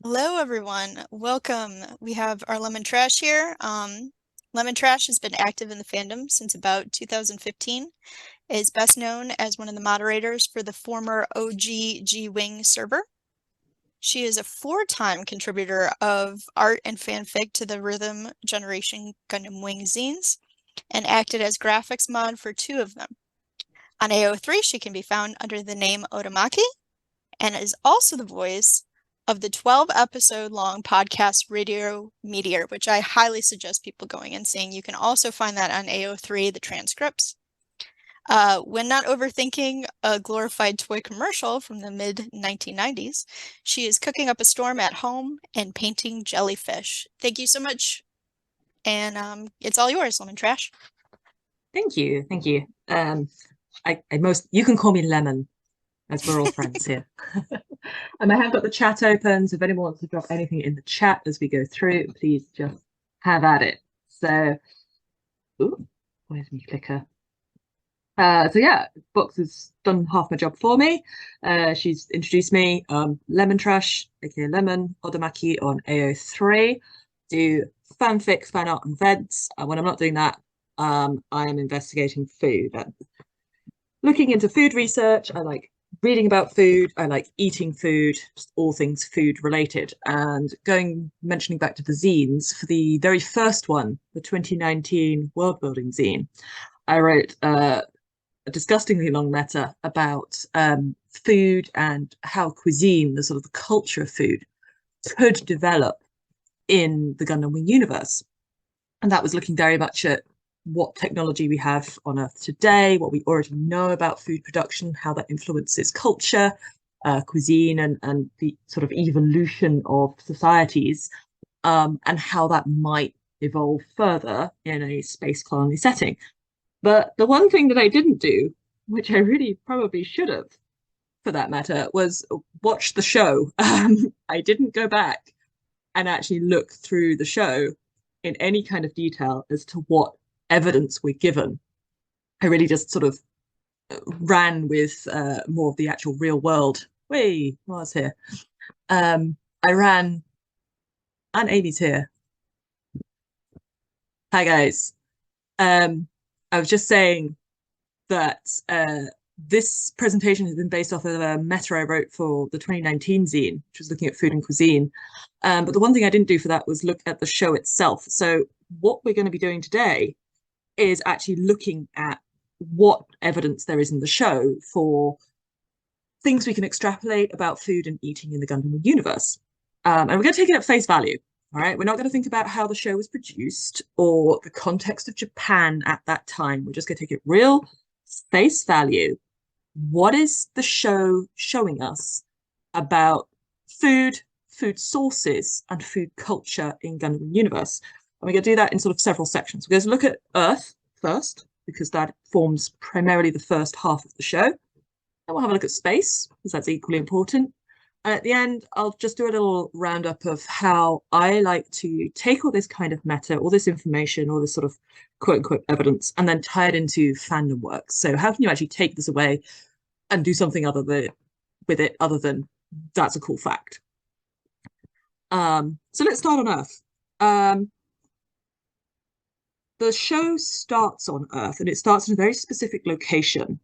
Hello, everyone. Welcome. We have our Lemontrash here. Lemontrash has been active in the fandom since about 2015. It is best known as one of the moderators for the former OG G-Wing server. She is a four-time contributor of art and fanfic to the Rhythm Generation Gundam Wing zines and acted as graphics mod for two of them. On AO3, she can be found under the name Odamaki and is also the voice of the 12-episode long podcast Radio Meteor, which I highly suggest people going and seeing. You can also find that on AO3, the transcripts. When not overthinking a glorified toy commercial from the mid-1990s, she is cooking up a storm at home and painting jellyfish. Thank you so much. And it's all yours, Lemontrash. Thank you, thank you. You can call me Lemon, as we're all friends here. And I have got the chat open, so if anyone wants to drop anything in the chat as we go through, please just have at it. So, ooh, where's my clicker? So yeah, Box has done half my job for me. She's introduced me, Lemontrash, aka Lemon, Odamaki on AO3, do fanfic, fan art, and vents. When I'm not doing that, I am investigating food. Looking into food research, I like reading about food, I like eating food, just all things food related. And mentioning back to the zines, for the very first one, the 2019 world building zine, I wrote a disgustingly long letter about food and how cuisine, the sort of the culture of food, could develop in the Gundam Wing universe. And that was looking very much at what technology we have on Earth today, what we already know about food production, how that influences culture, cuisine, and the sort of evolution of societies, and how that might evolve further in a space colony setting. But the one thing that I didn't do, which I really probably should have, for that matter, was watch the show. I didn't go back and actually look through the show in any kind of detail as to what evidence we're given. I really just sort of ran with more of the actual real world. Wait, Mars here. I ran, and Amy's here. Hi guys. I was just saying that this presentation has been based off of a meta I wrote for the 2019 zine, which was looking at food and cuisine. But the one thing I didn't do for that was look at the show itself. So what we're going to be doing today is actually looking at what evidence there is in the show for things we can extrapolate about food and eating in the Gundam universe. And we're going to take it at face value. All right, we're not going to think about how the show was produced or the context of Japan at that time. We're just going to take it real face value. What is the show showing us about food, food sources, and food culture in Gundam Universe? And we're going to do that in sort of several sections. We're going to look at Earth first, because that forms primarily the first half of the show. Then we'll have a look at space, because that's equally important. And at the end, I'll just do a little roundup of how I like to take all this kind of meta, all this information, all this sort of quote unquote evidence, and then tie it into fandom work. So how can you actually take this away and do something with it other than that's a cool fact? So let's start on Earth. The show starts on Earth, and it starts in a very specific location.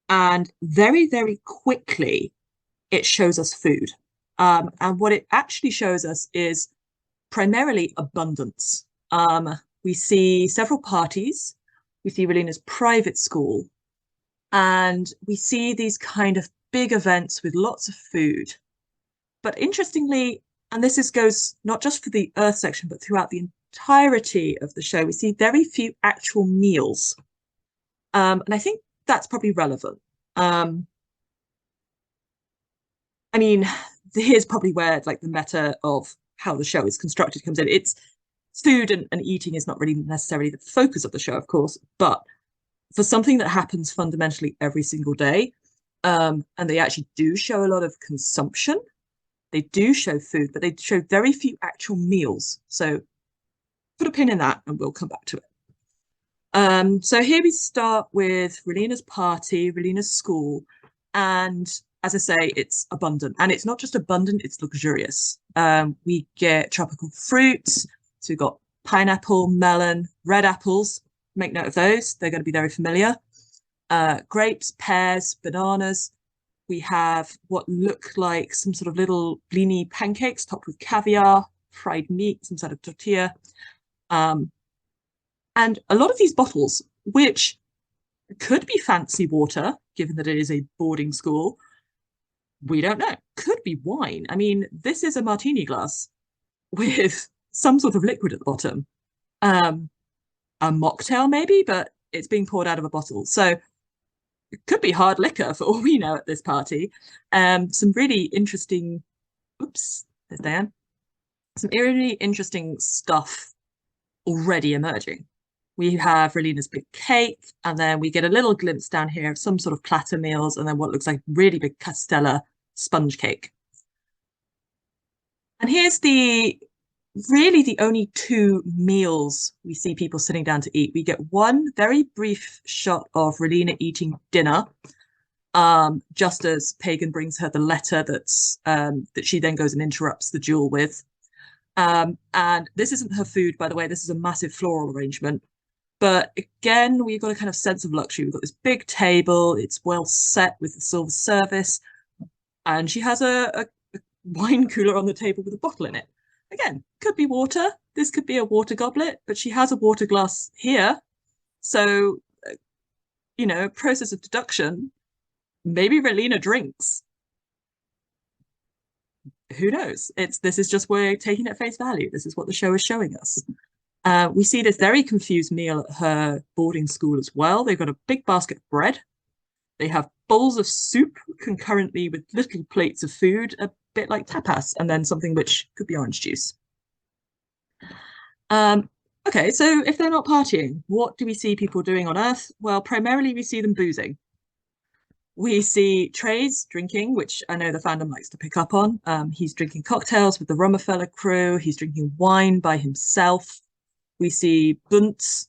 And very, very quickly, it shows us food. And what it actually shows us is primarily abundance. We see several parties. We see Relina's private school. And we see these kind of big events with lots of food. But interestingly, and goes not just for the Earth section, but throughout the entirety of the show, we see very few actual meals. And I think that's probably relevant. I mean, here's probably where like the meta of how the show is constructed comes in. It's food and eating is not really necessarily the focus of the show, of course, but for something that happens fundamentally every single day, and they actually do show a lot of consumption. They do show food, but they show very few actual meals. So put a pin in that and we'll come back to it. So here we start with Relina's party, Relina's school, and as I say, it's abundant, and it's not just abundant, it's luxurious. We get tropical fruits. So we've got pineapple, melon, red apples. Make note of those. They're going to be very familiar. Grapes, pears, bananas. We have what look like some sort of little blini pancakes topped with caviar, fried meat, some sort of tortilla. And a lot of these bottles, which could be fancy water, given that it is a boarding school, we don't know. Could be wine. I mean, this is a martini glass with some sort of liquid at the bottom. A mocktail maybe, but it's being poured out of a bottle. So it could be hard liquor for all we know at this party. Some really interesting, oops, there's Dan. Some really interesting stuff already emerging. We have Relina's big cake, and then we get a little glimpse down here of some sort of platter meals, and then what looks like really big castella sponge cake. And here's really the only two meals we see people sitting down to eat. We get one very brief shot of Relina eating dinner, just as Pagan brings her the letter that she then goes and interrupts the duel with. And this isn't her food, by the way. This is a massive floral arrangement. But again, we've got a kind of sense of luxury. We've got this big table. It's well set with the silver service. And she has a wine cooler on the table with a bottle in it. Again, could be water. This could be a water goblet, but she has a water glass here. So, process of deduction, maybe Relina drinks. Who knows? This is just, we're taking it at face value. This is what the show is showing us. We see this very confused meal at her boarding school as well. They've got a big basket of bread. They have bowls of soup concurrently with little plates of food, a bit like tapas, and then something which could be orange juice. Okay, so if they're not partying, what do we see people doing on Earth? Well, primarily we see them boozing. We see Trey's drinking, which I know the fandom likes to pick up on. He's drinking cocktails with the Rummerfeller crew. He's drinking wine by himself. We see Bunz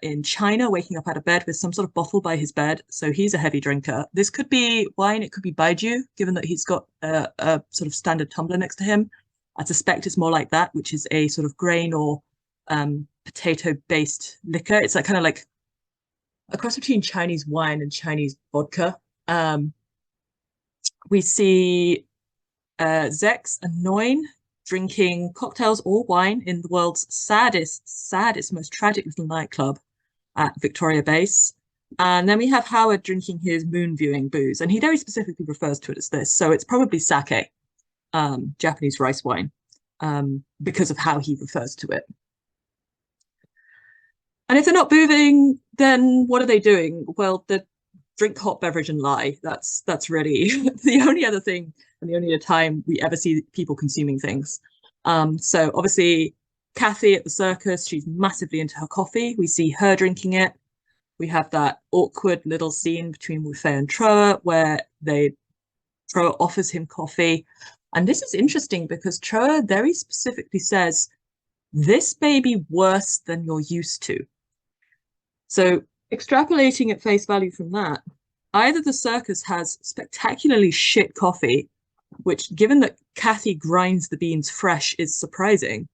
in China waking up out of bed with some sort of bottle by his bed. So he's a heavy drinker. This could be wine. It could be baijiu, given that he's got a sort of standard tumbler next to him. I suspect it's more like that, which is a sort of grain or potato-based liquor. It's like kind of like a cross between Chinese wine and Chinese vodka. We see Zex and Noin drinking cocktails or wine in the world's saddest, most tragic little nightclub at Victoria Base. And then we have Howard drinking his moon viewing booze, and he very specifically refers to it as this. So it's probably sake, Japanese rice wine, because of how he refers to it. And if they're not boozing, then what are they doing? Well, they drink hot beverage and lie. That's really the only other thing and the only other time we ever see people consuming things. So obviously, Kathy at the circus, she's massively into her coffee. We see her drinking it. We have that awkward little scene between Wufei and Troa where Troa offers him coffee. And this is interesting because Troa very specifically says, this may be worse than you're used to. So extrapolating at face value from that, either the circus has spectacularly shit coffee, which given that Kathy grinds the beans fresh is surprising,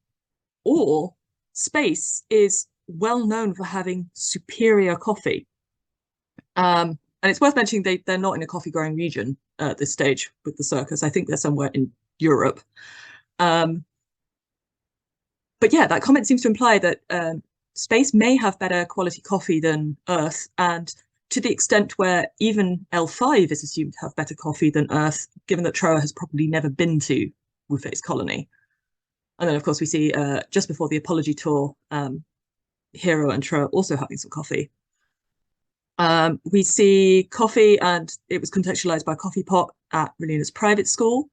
or Space is well known for having superior coffee. And it's worth mentioning they're not in a coffee growing region at this stage with the circus. I think they're somewhere in Europe. But yeah, that comment seems to imply that Space may have better quality coffee than Earth, and to the extent where even L5 is assumed to have better coffee than Earth, given that Troa has probably never been to Wufei's colony. And then, of course, we see just before the apology tour, Hero and Troa also having some coffee. We see coffee, and it was contextualized by a coffee pot at Relina's private school.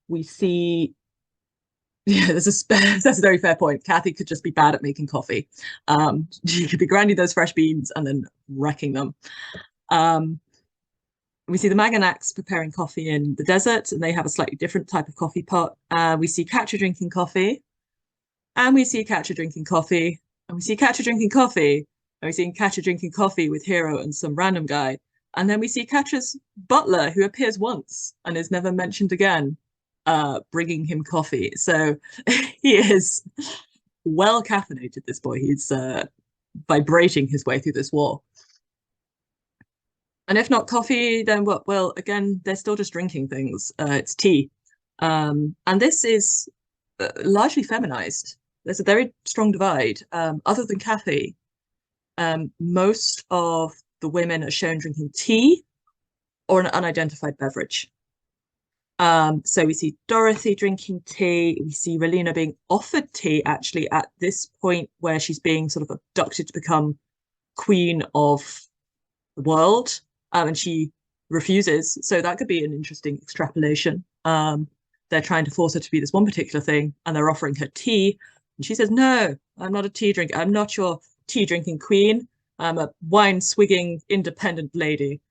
We see, yeah, that's a very fair point. Kathy could just be bad at making coffee. She could be grinding those fresh beans and then wrecking them. We see the Maganaks preparing coffee in the desert, and they have a slightly different type of coffee pot. We see Katja drinking coffee, and we see Katja drinking coffee, and we see Katja drinking coffee, and we see Katja drinking coffee with Hero and some random guy. And then we see Catra's butler, who appears once and is never mentioned again, bringing him coffee. So he is well caffeinated, this boy. He's vibrating his way through this war. And if not coffee, then what? Well, again, they're still just drinking things. It's tea. And this is largely feminized. There's a very strong divide. Other than Kathy, most of the women are shown drinking tea or an unidentified beverage. So we see Dorothy drinking tea. We see Relina being offered tea actually at this point where she's being sort of abducted to become queen of the world, and she refuses. So that could be an interesting extrapolation. They're trying to force her to be this one particular thing, and they're offering her tea, and she says, "No, I'm not a tea drinker. I'm not your tea drinking queen. I'm a wine swigging independent lady."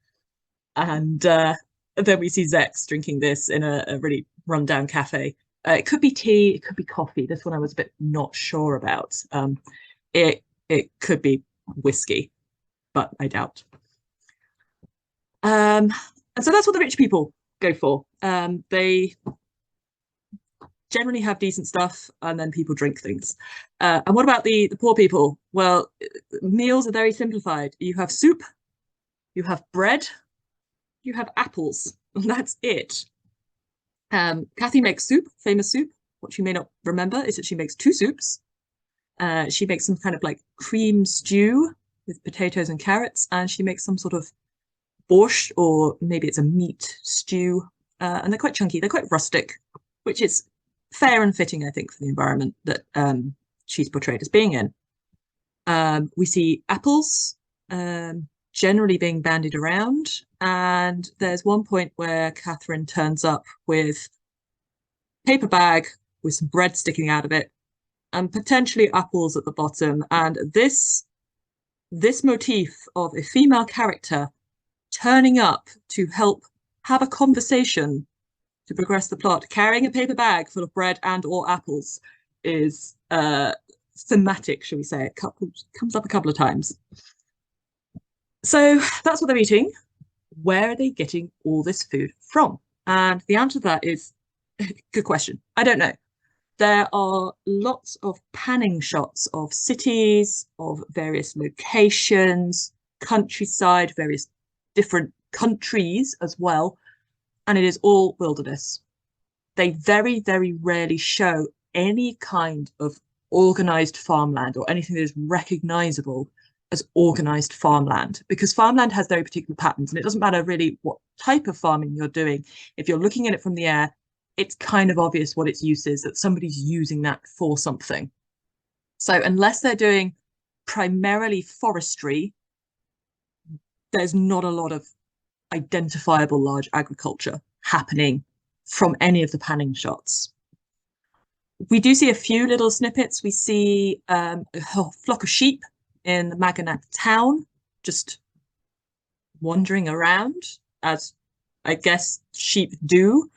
And then we see Zex drinking this in a really rundown cafe. It could be tea, it could be coffee. This one I was a bit not sure about. It could be whiskey, but I doubt. And so that's what the rich people go for. They generally have decent stuff, and then people drink things. And what about the poor people? Well, meals are very simplified. You have soup, you have bread, you have apples, and that's it. Kathy makes soup, famous soup. What you may not remember is that she makes two soups. She makes some kind of like cream stew with potatoes and carrots, and she makes some sort of borscht, or maybe it's a meat stew. And they're quite chunky, they're quite rustic, which is fair and fitting, I think, for the environment that she's portrayed as being in. We see apples generally being bandied around, and there's one point where Catherine turns up with a paper bag with some bread sticking out of it and potentially apples at the bottom. And this motif of a female character turning up to help have a conversation to progress the plot, carrying a paper bag full of bread and or apples, is thematic, shall we say. It comes up a couple of times. So that's what they're eating. Where are they getting all this food from? And the answer to that is good question. I don't know. There are lots of panning shots of cities, of various locations, countryside, various different countries as well, and it is all wilderness. They very, very rarely show any kind of organized farmland or anything that is recognizable as organized farmland, because farmland has very particular patterns, and it doesn't matter really what type of farming you're doing. If you're looking at it from the air, it's kind of obvious what its use is, that somebody's using that for something. So unless they're doing primarily forestry, there's not a lot of identifiable large agriculture happening from any of the panning shots. We do see a few little snippets. We see a flock of sheep in the Maganak town, just wandering around, as I guess sheep do.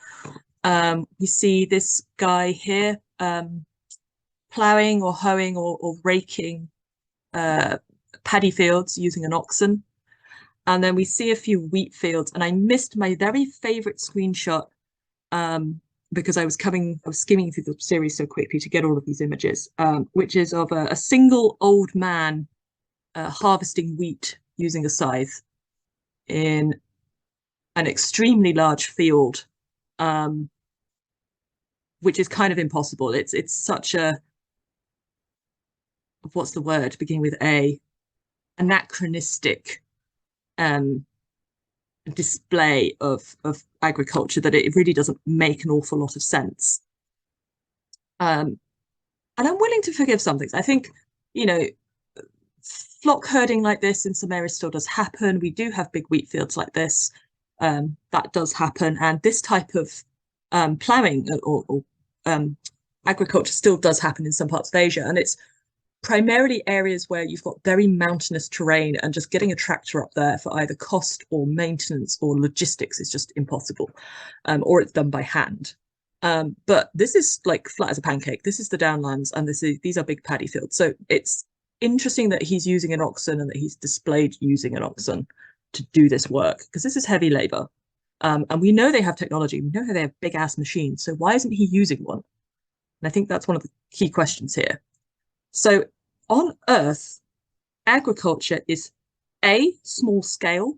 We see this guy here ploughing or hoeing or raking paddy fields using an oxen. And then we see a few wheat fields, and I missed my very favorite screenshot because I was skimming through the series so quickly to get all of these images, which is of a single old man harvesting wheat using a scythe in an extremely large field, which is kind of impossible. It's such a, what's the word beginning with A, anachronistic display of agriculture that it really doesn't make an awful lot of sense. And I'm willing to forgive some things. I think, you know, flock herding like this in some areas still does happen. We do have big wheat fields like this. That does happen. And this type of ploughing or agriculture still does happen in some parts of Asia. And it's primarily areas where you've got very mountainous terrain, and just getting a tractor up there for either cost or maintenance or logistics is just impossible, or it's done by hand. But this is like flat as a pancake. This is the downlands, and these are big paddy fields. So it's interesting that he's using an oxen and that he's displayed using an oxen to do this work? Because this is heavy labor. And we know they have technology. We know how they have big ass machines. So why isn't he using one? And I think that's one of the key questions here. So on Earth, agriculture is A, small scale,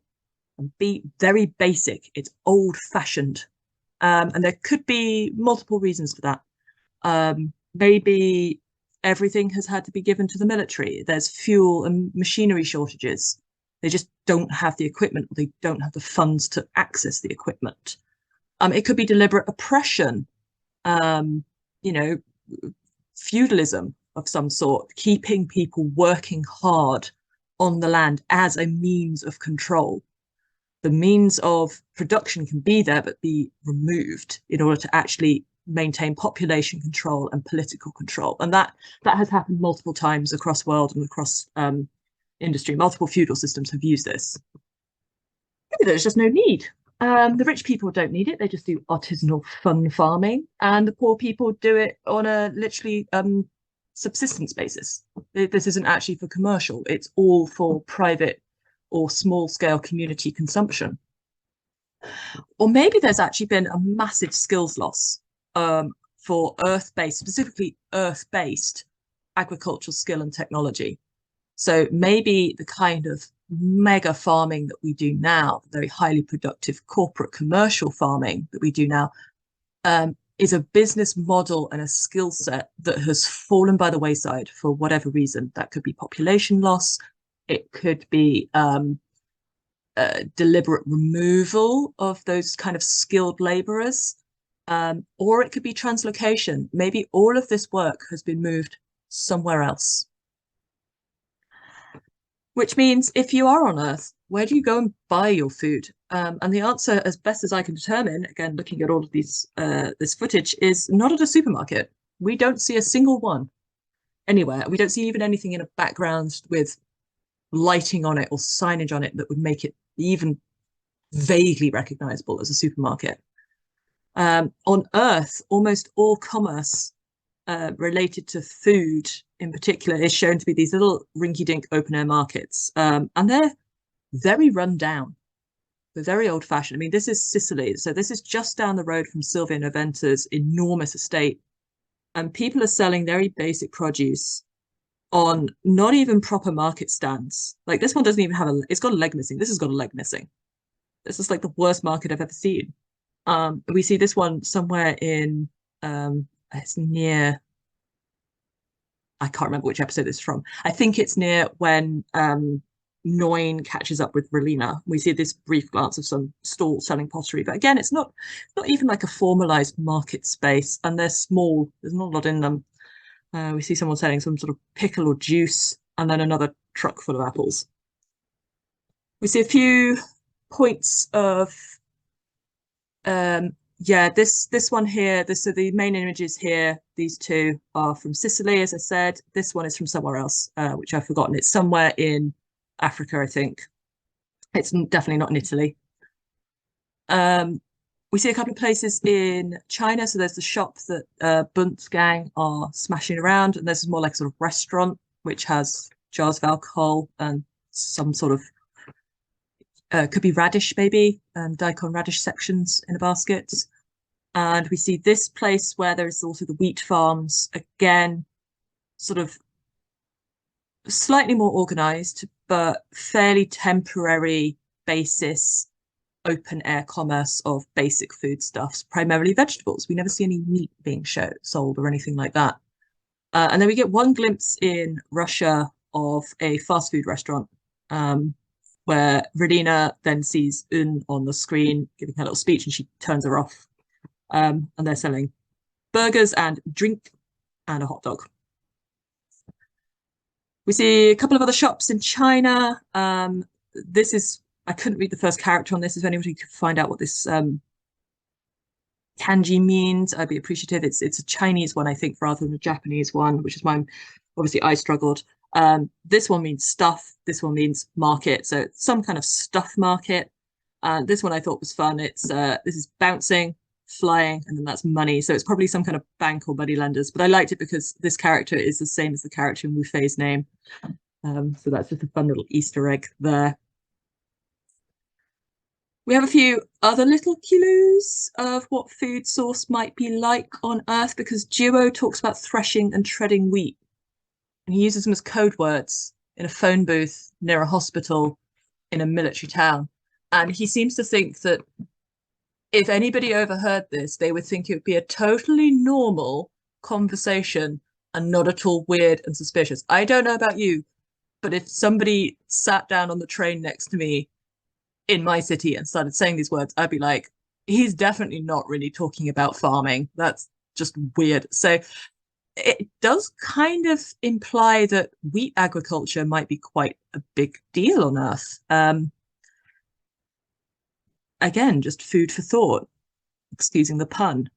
and B, very basic. It's old fashioned. And there could be multiple reasons for that. Maybe everything has had to be given to the military. There's fuel and machinery shortages. They just don't have the equipment. They don't have the funds to access the equipment. It could be deliberate oppression, you know, feudalism of some sort, keeping people working hard on the land as a means of control. The means of production can be there, but be removed in order to actually maintain population control and political control. And that has happened multiple times across the world and across industry. Multiple feudal systems have used this. Maybe there's just no need. The rich people don't need it. They just do artisanal fun farming, and the poor people do it on a literally subsistence basis. This isn't actually for commercial. It's all for private or small scale community consumption. Or maybe there's actually been a massive skills loss for earth-based, specifically earth-based agricultural skill and technology. So maybe the kind of mega farming that we do now, very highly productive corporate commercial farming that we do now, is a business model and a skill set that has fallen by the wayside for whatever reason. That could be population loss. It could be deliberate removal of those kind of skilled laborers, or it could be translocation. Maybe all of this work has been moved somewhere else. Which means if you are on Earth, where do you go and buy your food? And the answer, as best as I can determine, again, looking at all of these this footage, is not at a supermarket. We don't see a single one anywhere. We don't see even anything in a background with lighting on it or signage on it that would make it even vaguely recognizable as a supermarket. On Earth, almost all commerce related to food in particular is shown to be these little rinky-dink open-air markets. And they're very run down. They're very old-fashioned. I mean, this is Sicily. So this is just down the road from Silvia Noventa's enormous estate. And people are selling very basic produce on not even proper market stands. Like this one doesn't even have it's got a leg missing. This has got a leg missing. This is like the worst market I've ever seen. We see this one somewhere in, it's near, I can't remember which episode it's from. I think it's near when Noin catches up with Relina. We see this brief glance of some stall selling pottery, but again, it's not even like a formalized market space, and they're small. There's not a lot in them. We see someone selling some sort of pickle or juice, and then another truck full of apples. We see a few points of yeah, this one here, so the main images here, these two are from Sicily, as I said. This one is from somewhere else, which I've forgotten. It's somewhere in Africa, I think. It's definitely not in Italy. We see a couple of places in China. So there's the shop that Bunt's gang are smashing around, and this is more like a sort of restaurant, which has jars of alcohol and some sort of could be radish, maybe, daikon radish sections in a basket. And we see this place where there's also the wheat farms, again, sort of slightly more organized, but fairly temporary basis, open air commerce of basic foodstuffs, primarily vegetables. We never see any meat being sold or anything like that. And then we get one glimpse in Russia of a fast food restaurant, where Relina then sees Un on the screen giving her little speech, and she turns her off. And they're selling burgers and drink and a hot dog. We see a couple of other shops in China. This is, I couldn't read the first character on this. If anybody could find out what this kanji means, I'd be appreciative. It's a Chinese one, I think, rather than a Japanese one, which is why obviously I struggled. This one means stuff. This one means market. So it's some kind of stuff market. This one I thought was fun. It's this is bouncing, flying, and then that's money. So it's probably some kind of bank or money lenders. But I liked it because this character is the same as the character in Wu Fei's name. So that's just a fun little Easter egg there. We have a few other little clues of what food source might be like on Earth because Duo talks about threshing and treading wheat, and he uses them as code words in a phone booth near a hospital in a military town. And he seems to think that if anybody overheard this, they would think it would be a totally normal conversation and not at all weird and suspicious. I don't know about you, but if somebody sat down on the train next to me in my city and started saying these words, I'd be like, he's definitely not really talking about farming. That's just weird. So it does kind of imply that wheat agriculture might be quite a big deal on Earth. Again, just food for thought, excusing the pun.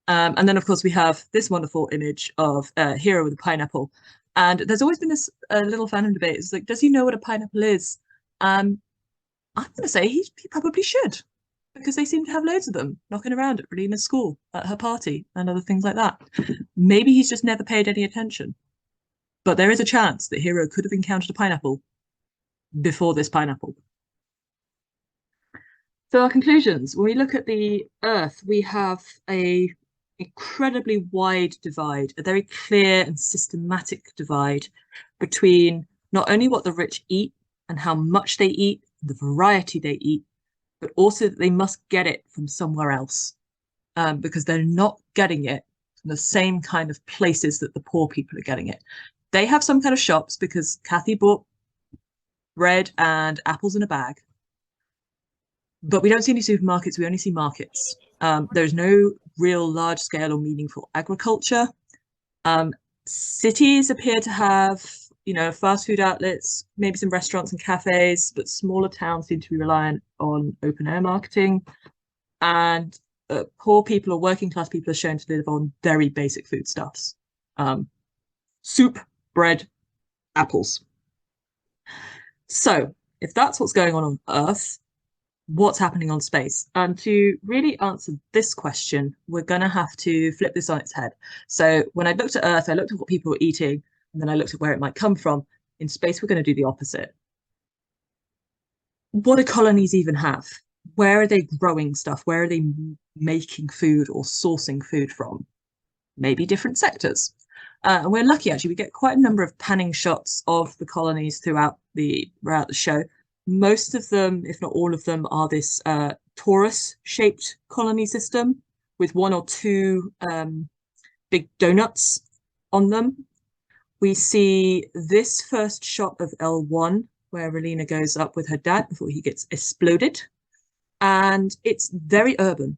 And then, of course, we have this wonderful image of Hero with a pineapple. And there's always been this little fandom debate. It's like, does he know what a pineapple is? I'm going to say he probably should, because they seem to have loads of them knocking around at Relina's school, at her party, and other things like that. Maybe he's just never paid any attention. But there is a chance that Hero could have encountered a pineapple before this pineapple. So our conclusions, when we look at the Earth, we have a incredibly wide divide, a very clear and systematic divide between not only what the rich eat and how much they eat, the variety they eat, but also that they must get it from somewhere else because they're not getting it from the same kind of places that the poor people are getting it. They have some kind of shops because Kathy bought bread and apples in a bag. But we don't see any supermarkets, we only see markets. There's no real large scale or meaningful agriculture. Cities appear to have, fast food outlets, maybe some restaurants and cafes, but smaller towns seem to be reliant on open air marketing. And poor people or working class people are shown to live on very basic foodstuffs. Soup, bread, apples. So if that's what's going on Earth, what's happening on space? And to really answer this question, we're going to have to flip this on its head. So when I looked at Earth, I looked at what people were eating, and then I looked at where it might come from. In space, we're going to do the opposite. What do colonies even have? Where are they growing stuff? Where are they making food or sourcing food from? Maybe different sectors. And we're lucky, actually, we get quite a number of panning shots of the colonies throughout the show. Most of them, if not all of them, are this torus-shaped colony system with one or two big donuts on them. We see this first shot of L1, where Relina goes up with her dad before he gets exploded. And it's very urban.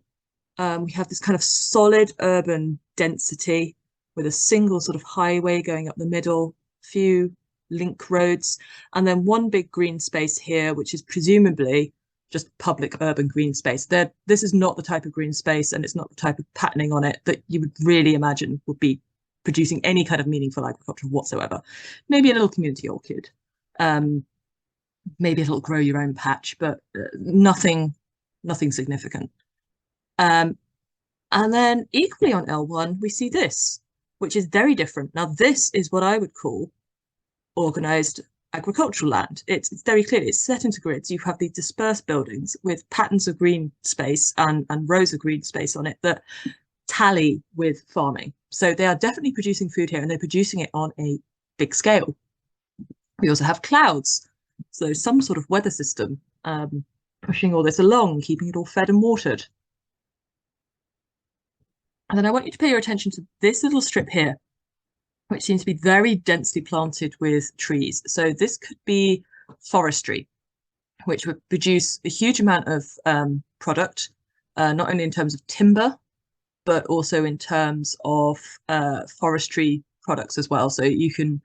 We have this kind of solid urban density with a single sort of highway going up the middle, few link roads, and then one big green space here, which is presumably just public urban green space. This is not the type of green space, and it's not the type of patterning on it that you would really imagine would be producing any kind of meaningful agriculture whatsoever. Maybe a little community orchid, maybe a little grow your own patch, but nothing significant. And then equally on L1, we see this, which is very different. Now, this is what I would call organized agricultural land. It's very clear, it's set into grids. You have these dispersed buildings with patterns of green space and rows of green space on it that tally with farming. So they are definitely producing food here, and they're producing it on a big scale. We also have clouds. So some sort of weather system pushing all this along, keeping it all fed and watered. And then I want you to pay your attention to this little strip here, which seems to be very densely planted with trees. So this could be forestry, which would produce a huge amount of product, not only in terms of timber, but also in terms of forestry products as well. So you could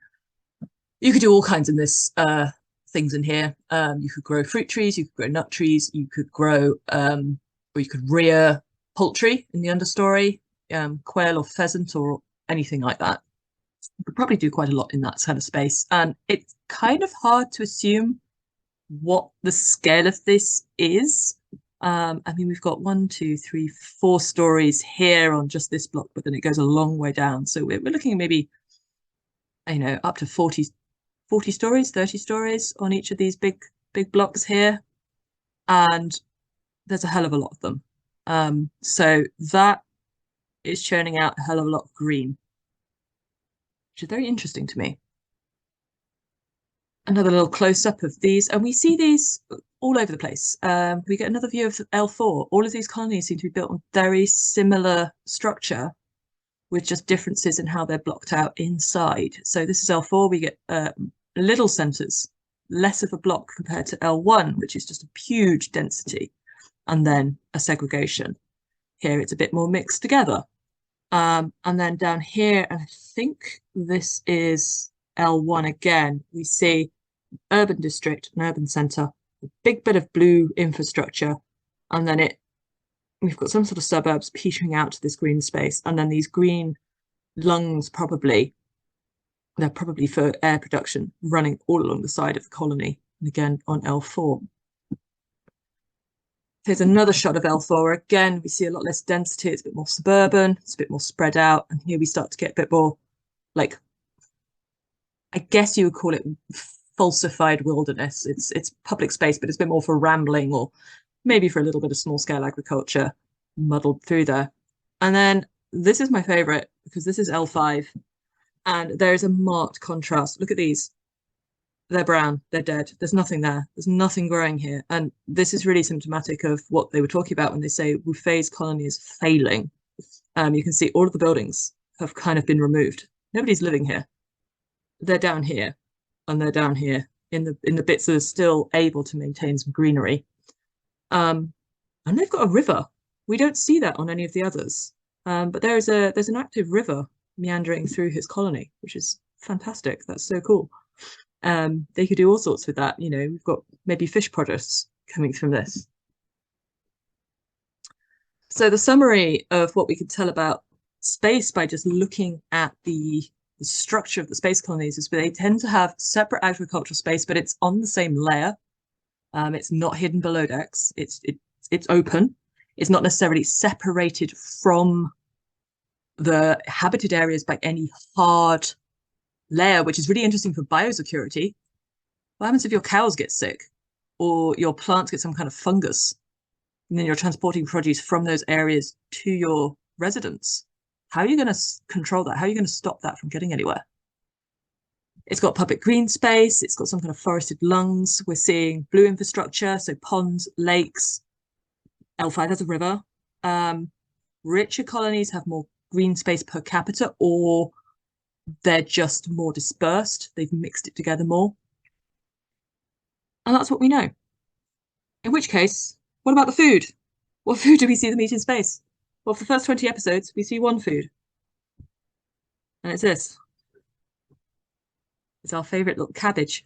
do all kinds of this things in here. You could grow fruit trees, you could grow nut trees, you could grow or you could rear poultry in the understory, quail or pheasant or anything like that. You could probably do quite a lot in that kind of space. And it's kind of hard to assume what the scale of this is. I mean, we've got 1, 2, 3, 4 stories here on just this block, but then it goes a long way down. So we're looking at maybe, up to 40 stories, 30 stories on each of these big blocks here. And there's a hell of a lot of them. So that is churning out a hell of a lot of green, which is very interesting to me. Another little close-up of these, and we see these all over the place. We get another view of L4. All of these colonies seem to be built on very similar structure, with just differences in how they're blocked out inside. So this is L4. We get little centres, less of a block compared to L1, which is just a huge density, and then a segregation. Here it's a bit more mixed together. And then down here, and I think this is L1 again, we see urban district, an urban centre, a big bit of blue infrastructure, and then we've got some sort of suburbs petering out to this green space, and then these green lungs they're probably for air production running all along the side of the colony, and again on L4. Here's another shot of L4. Again, we see a lot less density. It's a bit more suburban. It's a bit more spread out. And here we start to get a bit more, like, I guess you would call it falsified wilderness. It's public space, but it's a bit more for rambling or maybe for a little bit of small scale agriculture muddled through there. And then this is my favorite because this is L5 and there's a marked contrast. Look at these. They're brown, they're dead. There's nothing there. There's nothing growing here. And this is really symptomatic of what they were talking about when they say Wuffei's colony is failing. You can see all of the buildings have kind of been removed. Nobody's living here. They're down here and they're down here in the bits that are still able to maintain some greenery. And they've got a river. We don't see that on any of the others. But there's an active river meandering through his colony, which is fantastic. That's so cool. They could do all sorts with that. You know, we've got maybe fish products coming from this. So the summary of what we can tell about space by just looking at the structure of the space colonies is they tend to have separate agricultural space, but it's on the same layer. It's not hidden below decks. It's open. It's not necessarily separated from the habited areas by any hard layer, which is really interesting for biosecurity. What happens if your cows get sick or your plants get some kind of fungus and then you're transporting produce from those areas to your residents? How are you going to control that? How are you going to stop that from getting anywhere? It's got public green space. It's got some kind of forested lungs. We're seeing blue infrastructure, so ponds, lakes. L5 has a river. Richer colonies have more green space per capita, or they're just more dispersed. They've mixed it together more. And that's what we know. In which case, what about the food? What food do we see them eat in space? Well, for the first 20 episodes, we see one food. And it's this. It's our favourite little cabbage.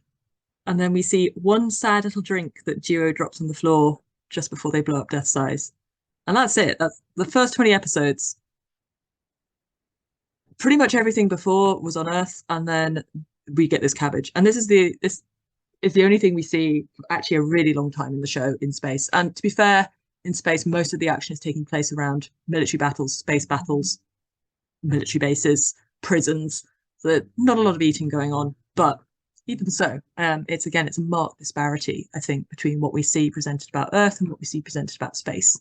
And then we see one sad little drink that Duo drops on the floor just before they blow up Death Size. And that's it. That's the first 20 episodes. Pretty much everything before was on Earth, and then we get this cabbage. And this is the only thing we see for actually a really long time in the show in space. And to be fair, in space, most of the action is taking place around military battles, space battles, military bases, prisons. So not a lot of eating going on, but even so, it's a marked disparity, I think, between what we see presented about Earth and what we see presented about space.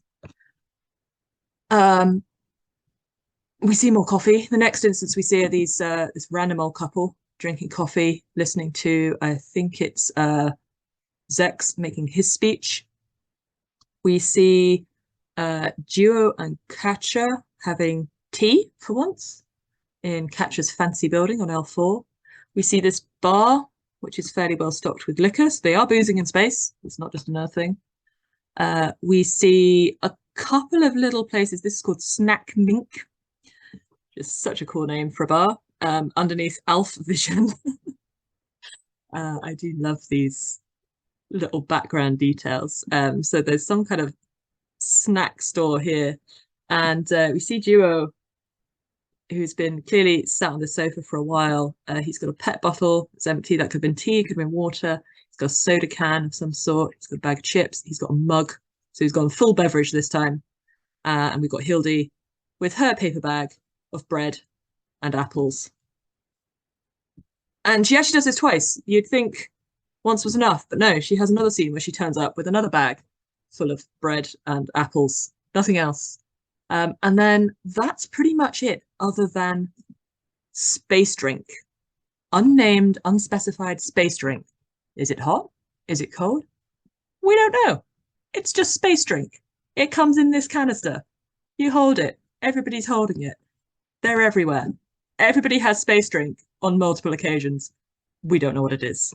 We see more coffee. The next instance we see are this random old couple drinking coffee, listening to, I think it's Zex making his speech. We see Duo and Katja having tea for once in Katja's fancy building on L4. We see this bar, which is fairly well stocked with liquor. So they are boozing in space. It's not just an Earth thing. We see a couple of little places. This is called Snack Mink. Just such a cool name for a bar. Underneath Alf Vision. I do love these little background details. So there's some kind of snack store here. And we see Duo, who's been clearly sat on the sofa for a while. He's got a pet bottle. It's empty. That could have been tea, could have been water. He's got a soda can of some sort. He's got a bag of chips. He's got a mug. So he's gone full beverage this time. And we've got Hildy with her paper bag of bread and apples. And she actually does this twice. You'd think once was enough, but no, she has another scene where she turns up with another bag full of bread and apples, nothing else. And then that's pretty much it, other than space drink, unnamed, unspecified space drink. Is it hot? Is it cold? We don't know. It's just space drink. It comes in this canister. You hold it. Everybody's holding it. They're everywhere. Everybody has space drink on multiple occasions. We don't know what it is.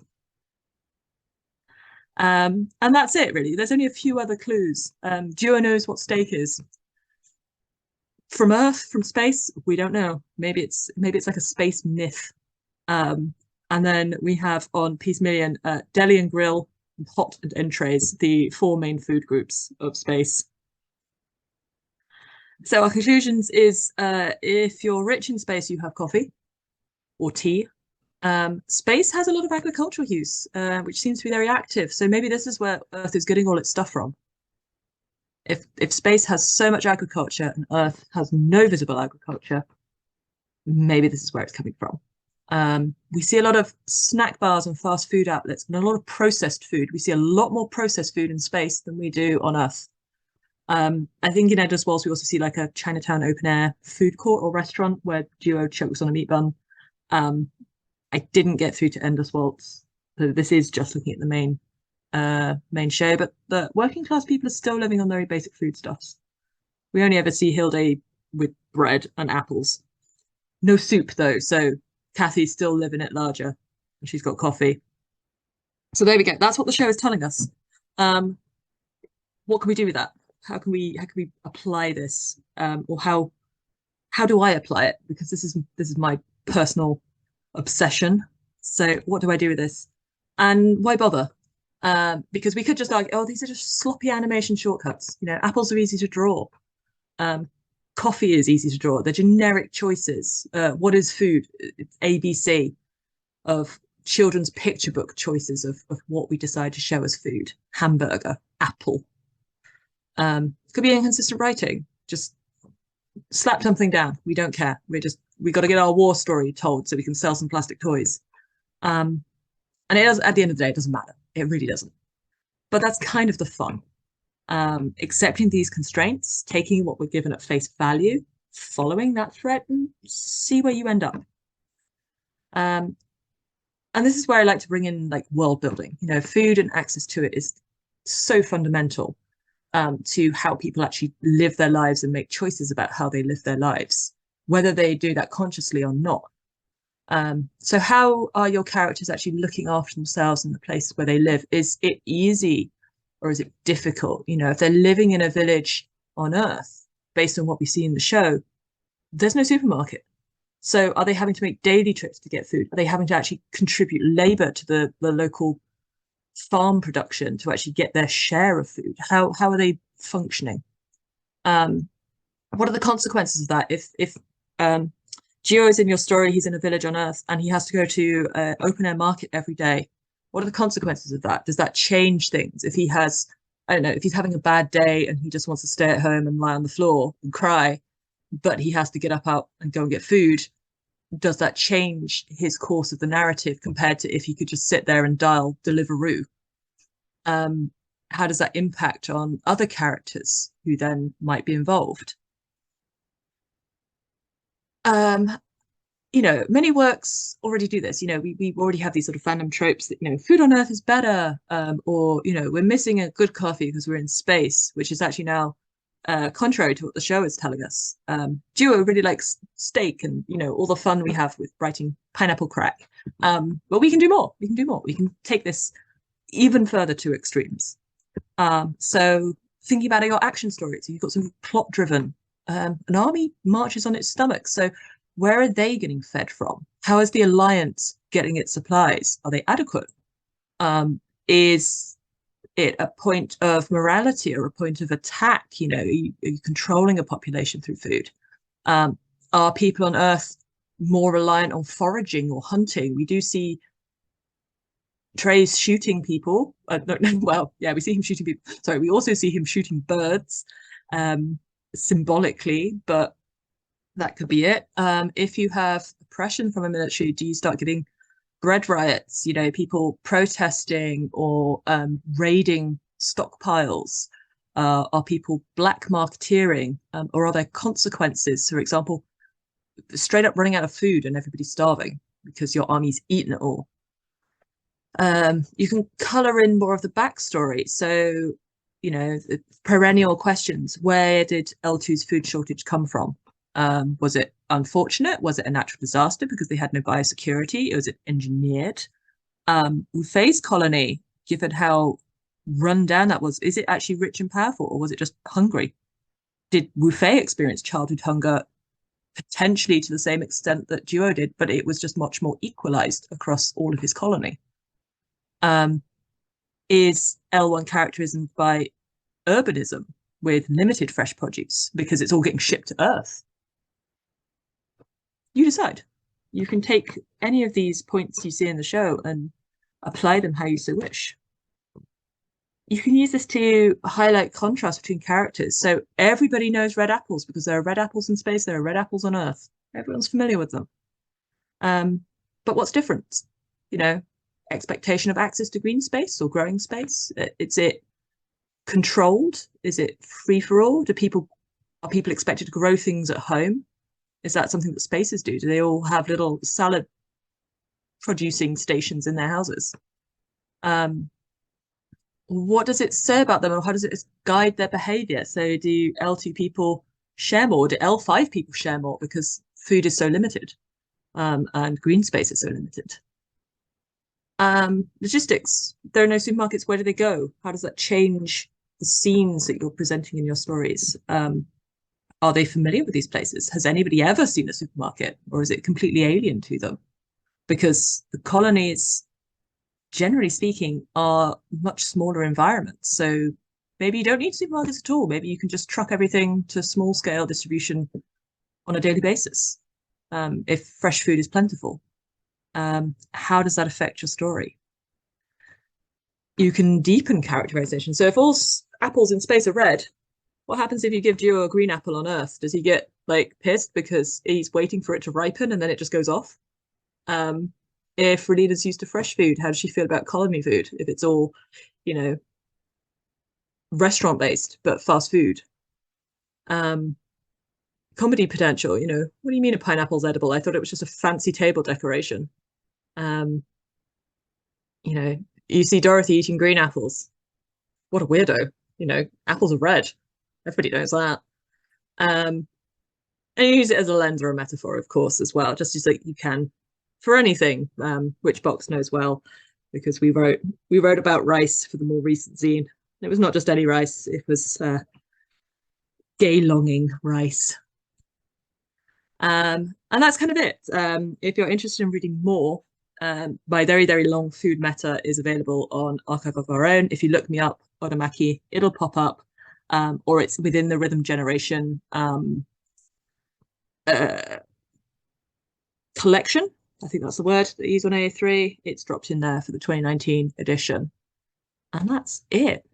And that's it, really. There's only a few other clues. Duo knows what steak is. From Earth, from space, we don't know. Maybe it's like a space myth. And then we have on Piece Million, deli and grill, hot and entrees, the four main food groups of space. So our conclusions is if you're rich in space, you have coffee or tea. Space has a lot of agricultural use, which seems to be very active. So maybe this is where Earth is getting all its stuff from. If space has so much agriculture and Earth has no visible agriculture, maybe this is where it's coming from. We see a lot of snack bars and fast food outlets and a lot of processed food. We see a lot more processed food in space than we do on Earth. I think in Endless Waltz, we also see like a Chinatown open air food court or restaurant where Duo chokes on a meat bun. I didn't get through to Endless Waltz, so this is just looking at the main show, but the working class people are still living on very basic foodstuffs. We only ever see Hilde with bread and apples. No soup though, so Kathy's still living it larger and she's got coffee. So there we go. That's what the show is telling us. What can we do with that? How can we apply this? Or how do I apply it? Because this is my personal obsession. So what do I do with this? And why bother? Because we could just argue, oh, these are just sloppy animation shortcuts. You know, apples are easy to draw. Coffee is easy to draw. They're generic choices. What is food? It's ABC of children's picture book choices of what we decide to show as food. Hamburger, apple. It could be inconsistent writing. Just slap something down. We don't care. We got to get our war story told so we can sell some plastic toys. And it does, at the end of the day, it doesn't matter. It really doesn't. But that's kind of the fun. Accepting these constraints, taking what we're given at face value, following that thread, and see where you end up. And this is where I like to bring in like world building. You know, food and access to it is so fundamental to how people actually live their lives and make choices about how they live their lives, whether they do that consciously or not. So how are your characters actually looking after themselves in the place where they live? Is it easy or is it difficult? You know, if they're living in a village on Earth, based on what we see in the show, there's no supermarket. So are they having to make daily trips to get food? Are they having to actually contribute labor to the local farm production to actually get their share of food? How are they functioning? What are the consequences of that? If Gio is in your story, he's in a village on Earth and he has to go to an open air market every day. What are the consequences of that? Does that change things? If he has, I don't know, if he's having a bad day and he just wants to stay at home and lie on the floor and cry, but he has to get up out and go and get food, does that change his course of the narrative compared to if he could just sit there and dial Deliveroo? How does that impact on other characters who then might be involved? You know, many works already do this. You know, we already have these sort of fandom tropes that, you know, food on Earth is better, or, you know, we're missing a good coffee because we're in space, which is actually now contrary to what the show is telling us. Duo really likes steak and, you know, all the fun we have with writing pineapple crack. But we can do more. We can do more. We can take this even further to extremes. So thinking about your action story, so you've got some plot driven. An army marches on its stomach. So where are they getting fed from? How is the Alliance getting its supplies? Are they adequate? Is it a point of morality or a point of attack? You know, are you controlling a population through food? Are people on Earth more reliant on foraging or hunting? We do see Trey's shooting people. Well, yeah, we see him shooting people. Sorry, we also see him shooting birds symbolically, but that could be it. If you have oppression from a military, do you start getting bread riots? You know, people protesting or raiding stockpiles? Are people black marketeering, or are there consequences? For example, straight up running out of food and everybody starving because your army's eaten it all. You can color in more of the backstory. So, the perennial questions. Where did L2's food shortage come from? Was it unfortunate? Was it a natural disaster because they had no biosecurity? Was it engineered? Wufei's colony, given how run down that was, is it actually rich and powerful, or was it just hungry? Did Wufei experience childhood hunger potentially to the same extent that Duo did, but it was just much more equalized across all of his colony? Is L1 characterism by urbanism with limited fresh produce because it's all getting shipped to Earth? You decide. You can take any of these points you see in the show and apply them how you so wish. You can use this to highlight contrast between characters. So everybody knows red apples because there are red apples in space, there are red apples on Earth. Everyone's familiar with them. But what's different? Expectation of access to green space or growing space? Is it controlled? Is it free for all? Are people expected to grow things at home? Is that something that spaces do? Do they all have little salad producing stations in their houses? What does it say about them, or how does it guide their behavior? So do L2 people share more? Do L5 people share more because food is so limited, and green space is so limited? Logistics. There are no supermarkets. Where do they go? How does that change the scenes that you're presenting in your stories? Are they familiar with these places? Has anybody ever seen a supermarket, or is it completely alien to them? Because the colonies, generally speaking, are much smaller environments. So maybe you don't need supermarkets at all. Maybe you can just truck everything to small scale distribution on a daily basis, if fresh food is plentiful. How does that affect your story? You can deepen characterization. So if all apples in space are red, what happens if you give Duo a green apple on Earth? Does he get pissed because he's waiting for it to ripen and then it just goes off? If Relina's used to fresh food, how does she feel about colony food if it's all, restaurant based but fast food? Comedy potential, what do you mean a pineapple's edible? I thought it was just a fancy table decoration. You see Dorothy eating green apples. What a weirdo. Apples are red. Everybody knows that. And you use it as a lens or a metaphor, of course, as well, just as you can for anything. Witchbox knows well, because we wrote about rice for the more recent zine. It was not just any rice, it was gay longing rice. And that's kind of it. If you're interested in reading more, my very, very long food meta is available on Archive of Our Own. If you look me up, Odamaki, it'll pop up, or it's within the Rhythm Generation collection. I think that's the word that you use on AA3. It's dropped in there for the 2019 edition. And that's it.